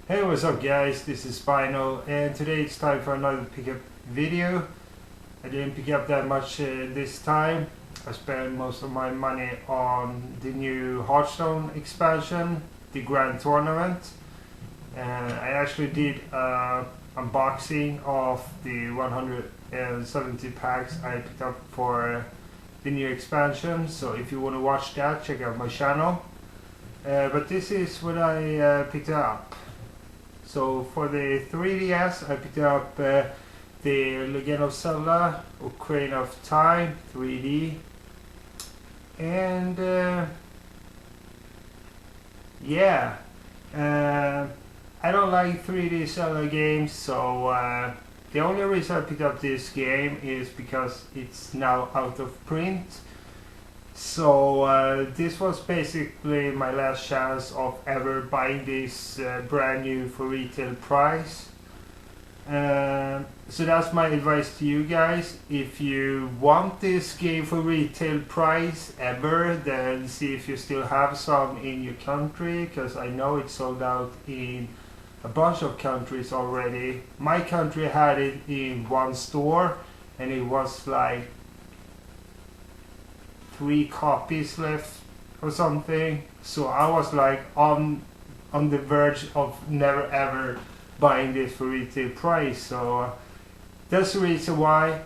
Hey, what's up guys, this is Spinal and today it's time for another pickup video. I didn't pick up that much this time. I spent most of my money on the new Hearthstone expansion, the Grand Tournament. And I actually did unboxing of the 170 packs I picked up for the new expansion. So if you want to watch that, check out my channel. But this is what I picked up. So for the 3DS, I picked up the Legend of Zelda Ocarina of Time 3D, and yeah, I don't like 3D Zelda games, so the only reason I picked up this game is because it's now out of print. So this was basically my last chance of ever buying this brand new for retail price. So that's my advice to you guys. If you want this game for retail price ever, then see if you still have some in your country, because I know it's sold out in a bunch of countries already. My country had it in one store and it was like 3 copies left or something, so I was like on the verge of never ever buying this for retail price. So that's the reason why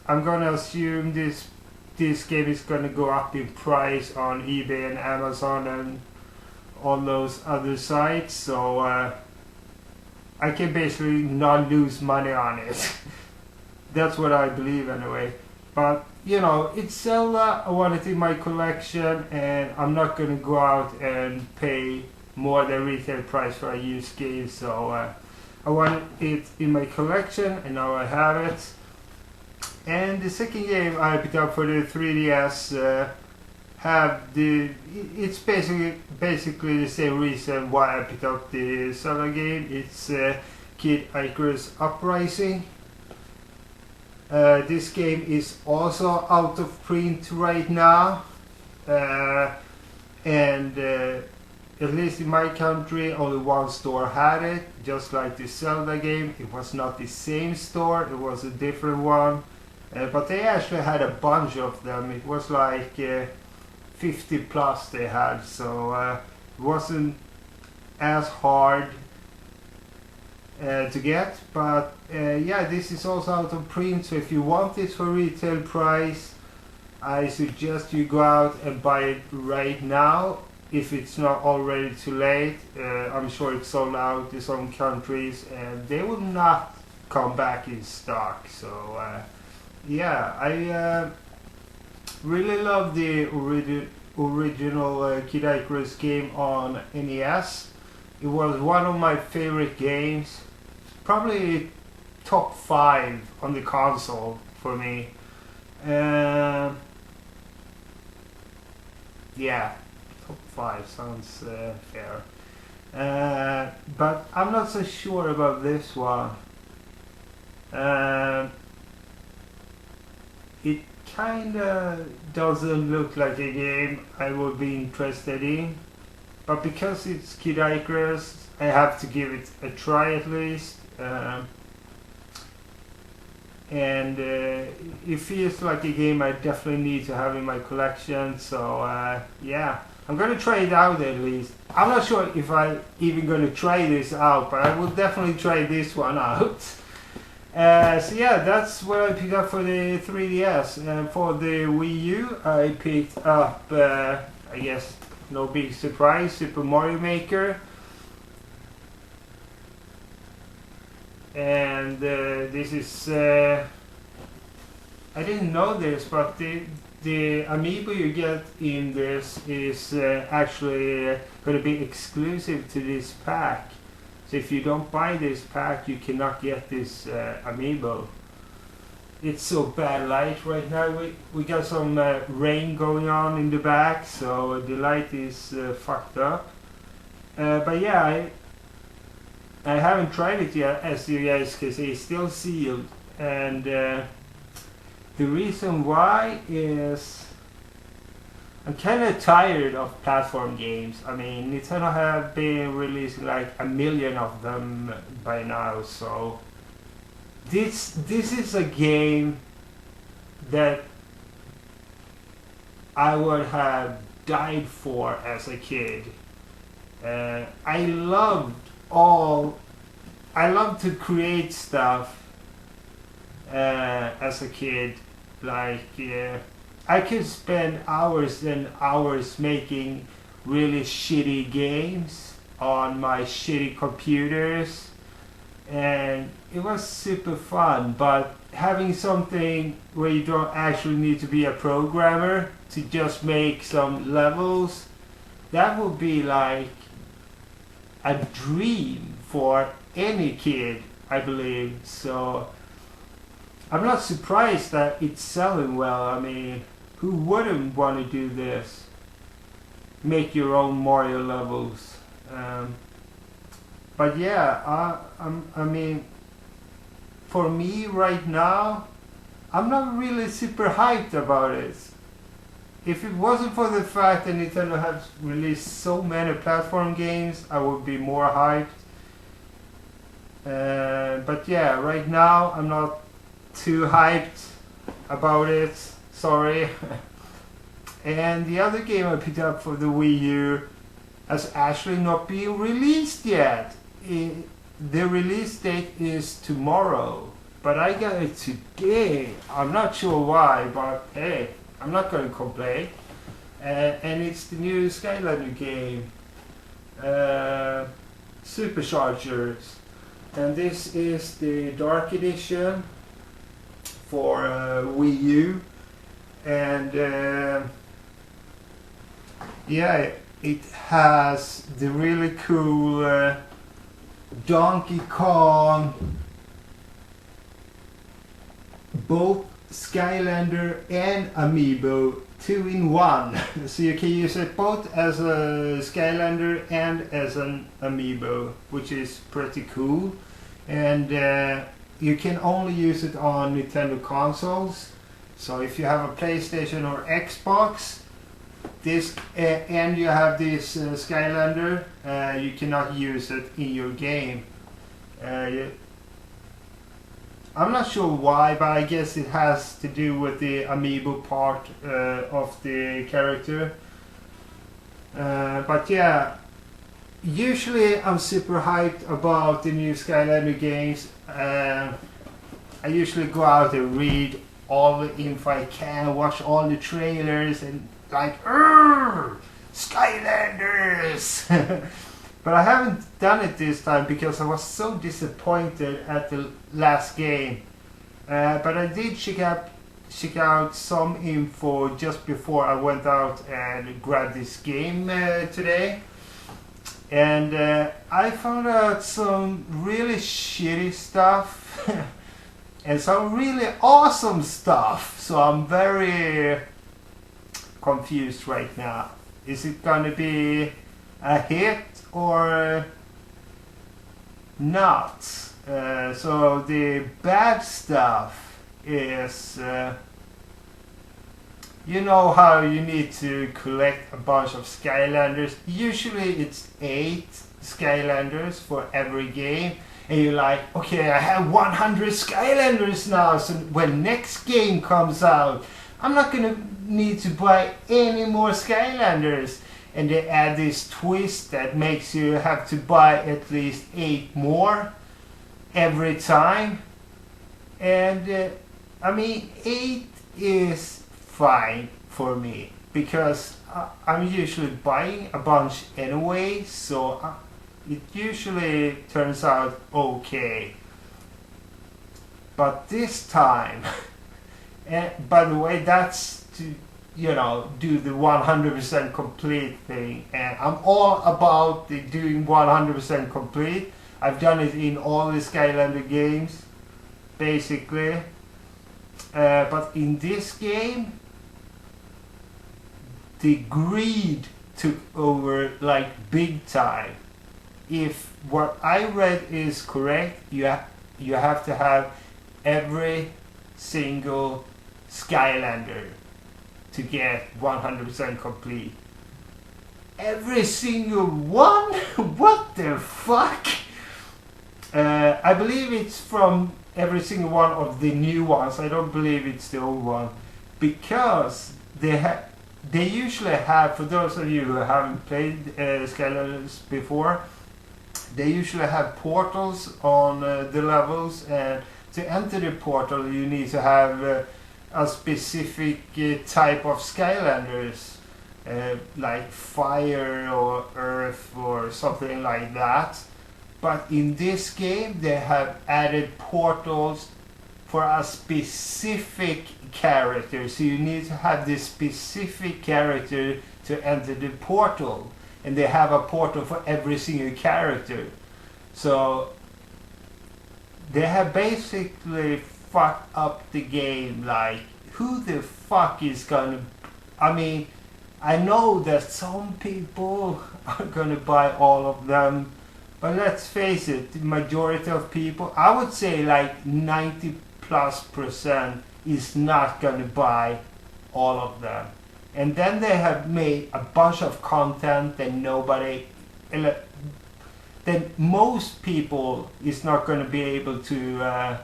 I'm gonna assume this game is gonna go up in price on eBay and Amazon and all those other sites, so I can basically not lose money on it. That's what I believe anyway. But you know, it's Zelda, I want it in my collection, and I'm not gonna go out and pay more than retail price for a used game. So I want it in my collection, and now I have it. And the second game I picked up for the 3DS it's basically the same reason why I picked up the Zelda game. It's Kid Icarus Uprising. This game is also out of print right now, and at least in my country only one store had it, just like the Zelda game. It was not the same store, it was a different one, but they actually had a bunch of them. It was like 50 plus they had, so it wasn't as hard to get, but yeah, this is also out of print, so if you want this for retail price, I suggest you go out and buy it right now, if it's not already too late. I'm sure it's sold out in some countries and they will not come back in stock. So yeah, I really love the original Kid Icarus game on NES. It was one of my favorite games, probably top 5 on the console for me. Yeah, top 5 sounds fair. But I'm not so sure about this one. It kinda doesn't look like a game I would be interested in, but because it's Kid Icarus, I have to give it a try at least. And it feels like a game I definitely need to have in my collection, so yeah, I'm gonna try it out at least. I'm not sure if I'm even gonna try this out, but I will definitely try this one out. So yeah, that's what I picked up for the 3DS. And for the Wii U, I picked up, I guess no big surprise, Super Mario Maker. And this is I didn't know this, but the amiibo you get in this is actually going to be exclusive to this pack. So if you don't buy this pack, you cannot get this amiibo. It's so bad light right now. We got some rain going on in the back, so the light is fucked up. But yeah, I haven't tried it yet, as you guys can see. It's still sealed, and the reason why is I'm kind of tired of platform games. I mean, Nintendo have been releasing like a million of them by now, so this is a game that I would have died for as a kid. I loved I loved to create stuff as a kid. Like I could spend hours and hours making really shitty games on my shitty computers, and it was super fun. But having something where you don't actually need to be a programmer to just make some levels, that would be like a dream for any kid, I believe. So I'm not surprised that it's selling well. I mean, who wouldn't want to do this? Make your own Mario levels. But yeah, I mean, for me right now, I'm not really super hyped about it. If it wasn't for the fact that Nintendo has released so many platform games, I would be more hyped. But yeah, right now I'm not too hyped about it. Sorry. And the other game I picked up for the Wii U has actually not been released yet. The release date is tomorrow, but I got it today. I'm not sure why, but hey, I'm not going to complain. And it's the new Skylander game, Superchargers. And this is the Dark Edition for Wii U. And yeah, it has the really cool Donkey Kong, both Skylander and Amiibo 2-in-1. So you can use it both as a Skylander and as an Amiibo, which is pretty cool. And you can only use it on Nintendo consoles. So if you have a PlayStation or Xbox, this and you have this Skylander, you cannot use it in your game. I'm not sure why, but I guess it has to do with the Amiibo part of the character. But yeah, usually I'm super hyped about the new Skylander games. I usually go out and read all the info I can, watch all the trailers, and like, Skylanders! But I haven't done it this time because I was so disappointed at the last game. But I did check out some info just before I went out and grabbed this game today. And I found out some really shitty stuff and some really awesome stuff. So I'm very confused right now. Is it gonna be a hit or not? So the bad stuff is, you know how you need to collect a bunch of Skylanders. Usually it's 8 Skylanders for every game, and you're like, okay, I have 100 Skylanders now, so when next game comes out, I'm not gonna need to buy any more Skylanders. And they add this twist that makes you have to buy at least 8 more every time. And I mean, 8 is fine for me because I'm usually buying a bunch anyway, so it usually turns out okay. But this time, and by the way, that's to, you know, do the 100% complete thing, and I'm all about the doing 100% complete. I've done it in all the Skylander games basically, but in this game the greed took over like big time. If what I read is correct, you have to have every single Skylander. to get 100% complete. Every single one? What the fuck? I believe it's from every single one of the new ones. I don't believe it's the old one, because they usually have, for those of you who haven't played Skylanders before, they usually have portals on the levels, and to enter the portal you need to have a specific type of Skylanders, like fire or earth or something like that. But in this game they have added portals for a specific character, so you need to have this specific character to enter the portal, and they have a portal for every single character. So they have basically fucked up the game. Like, who the fuck is gonna, I mean, I know that some people are gonna buy all of them, but let's face it, the majority of people, I would say like 90+% is not gonna buy all of them. And then they have made a bunch of content that that most people is not gonna be able to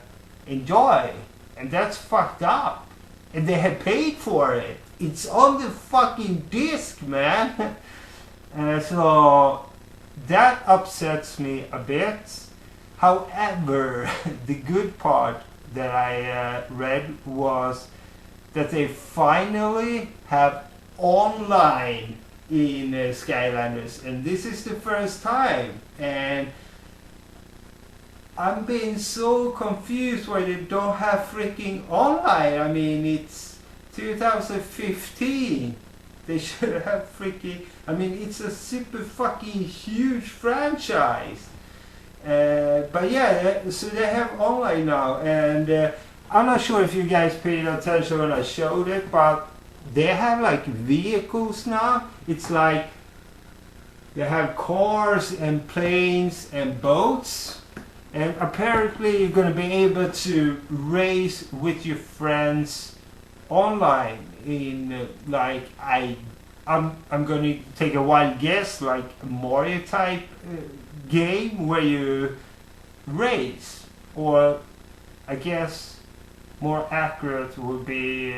enjoy. And that's fucked up. And they have paid for it. It's on the fucking disc, man. So that upsets me a bit. However, the good part that I read was that they finally have online in Skylanders, and this is the first time, and I'm being so confused why they don't have freaking online. I mean, it's 2015. They should have freaking, I mean, it's a super fucking huge franchise. But yeah, so they have online now, and I'm not sure if you guys paid attention when I showed it, but they have like vehicles now. It's like they have cars and planes and boats, and apparently you're gonna be able to race with your friends online in like I'm gonna take a wild guess, like a Mario type game where you race, or I guess more accurate would be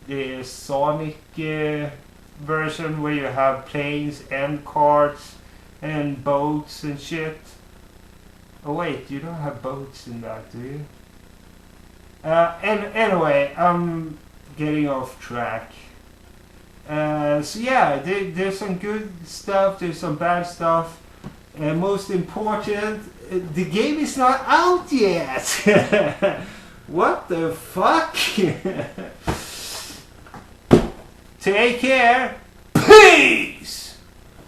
the Sonic version, where you have planes and carts and boats and shit. Oh wait, you don't have boats in that, do you? And anyway, I'm getting off track. So yeah, there's some good stuff, there's some bad stuff, and most important, the game is not out yet. What the fuck? Take care. Peace.